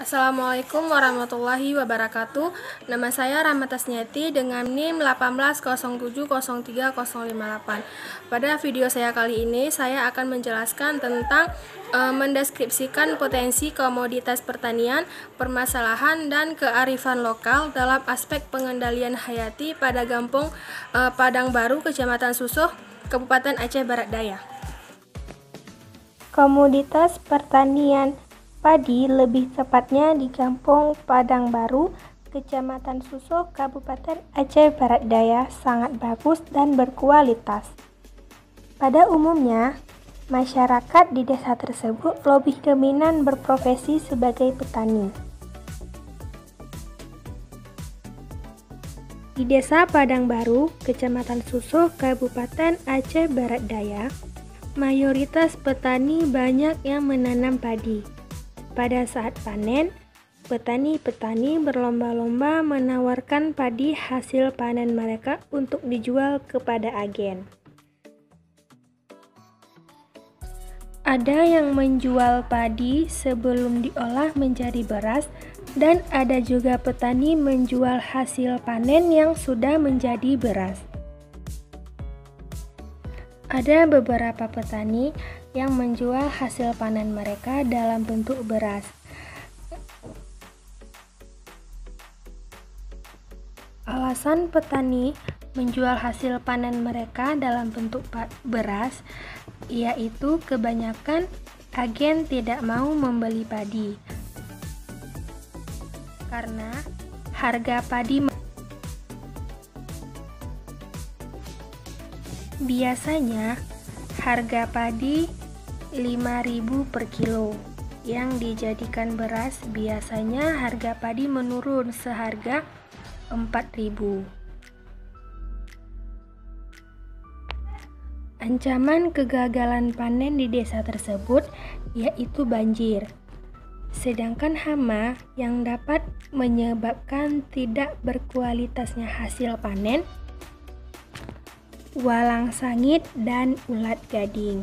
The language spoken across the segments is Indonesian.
Assalamualaikum warahmatullahi wabarakatuh. Nama saya Rahmat Tasniati dengan NIM 180703058. Pada video saya kali ini, saya akan menjelaskan tentang mendeskripsikan potensi komoditas pertanian, permasalahan, dan kearifan lokal dalam aspek pengendalian hayati pada Kampung Padang Baru, Kecamatan Susoh, Kabupaten Aceh Barat Daya. Komoditas pertanian padi, lebih tepatnya di Kampung Padang Baru, Kecamatan Susoh, Kabupaten Aceh Barat Daya, sangat bagus dan berkualitas. Pada umumnya, masyarakat di desa tersebut lebih dominan berprofesi sebagai petani. Di Desa Padang Baru, Kecamatan Susoh, Kabupaten Aceh Barat Daya, mayoritas petani banyak yang menanam padi. Pada saat panen, petani-petani berlomba-lomba menawarkan padi hasil panen mereka untuk dijual kepada agen. Ada yang menjual padi sebelum diolah menjadi beras, dan ada juga petani menjual hasil panen yang sudah menjadi beras. Ada beberapa petani yang menjual hasil panen mereka dalam bentuk beras. Alasan petani menjual hasil panen mereka dalam bentuk beras yaitu kebanyakan agen tidak mau membeli padi karena harga padi biasanya harga padi 5.000 per kilo. Yang dijadikan beras biasanya harga padi menurun seharga 4.000. Ancaman kegagalan panen di desa tersebut yaitu banjir. Sedangkan hama yang dapat menyebabkan tidak berkualitasnya hasil panen, walang sangit, dan ulat gading.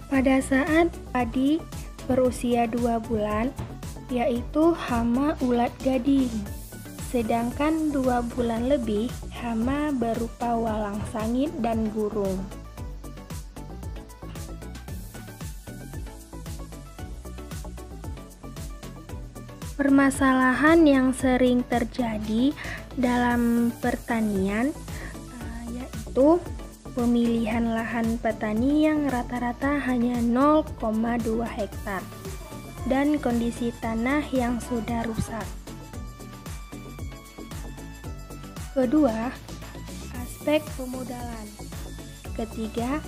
Pada saat padi berusia 2 bulan, yaitu hama ulat gading. Sedangkan 2 bulan lebih, hama berupa walang sangit dan burung. Permasalahan yang sering terjadi dalam pertanian yaitu pemilihan lahan petani yang rata-rata hanya 0,2 hektar dan kondisi tanah yang sudah rusak. Kedua, aspek pemodalan. Ketiga,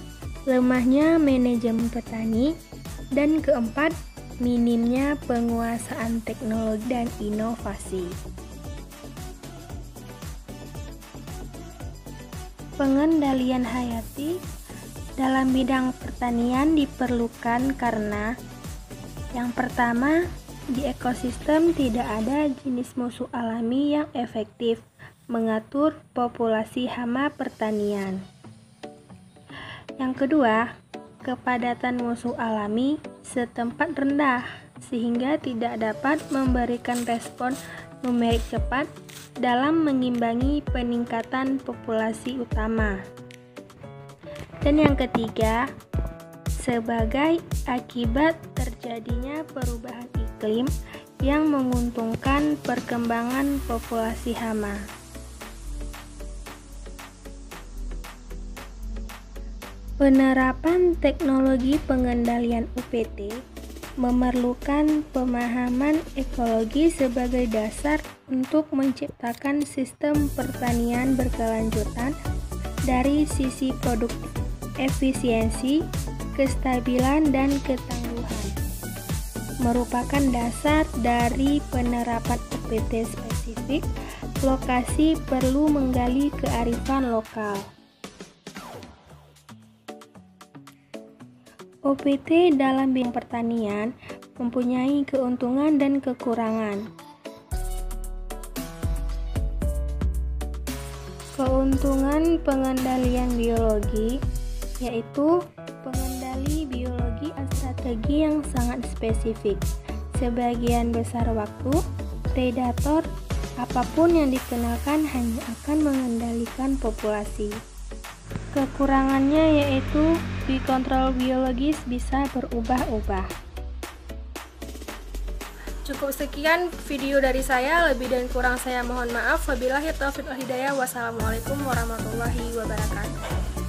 lemahnya manajemen petani. Dan keempat, minimnya penguasaan teknologi dan inovasi. Pengendalian hayati dalam bidang pertanian diperlukan karena yang pertama, di ekosistem tidak ada jenis musuh alami yang efektif mengatur populasi hama pertanian. Yang kedua, kepadatan musuh alami setempat rendah sehingga tidak dapat memberikan respon numerik cepat dalam mengimbangi peningkatan populasi utama. Dan yang ketiga, sebagai akibat terjadinya perubahan iklim yang menguntungkan perkembangan populasi hama. Penerapan teknologi pengendalian UPT memerlukan pemahaman ekologi sebagai dasar untuk menciptakan sistem pertanian berkelanjutan dari sisi produktif, efisiensi, kestabilan, dan ketangguhan. Merupakan dasar dari penerapan UPT spesifik, lokasi perlu menggali kearifan lokal. OPT dalam bidang pertanian mempunyai keuntungan dan kekurangan. Keuntungan pengendalian biologi yaitu pengendali strategi yang sangat spesifik. Sebagian besar waktu, predator apapun yang dikenalkan hanya akan mengendalikan populasi. Kekurangannya yaitu kontrol biologis bisa berubah-ubah. Cukup sekian video dari saya, lebih dan kurang saya mohon maaf. Wabillahi taufiq wal hidayah. Wassalamualaikum warahmatullahi wabarakatuh.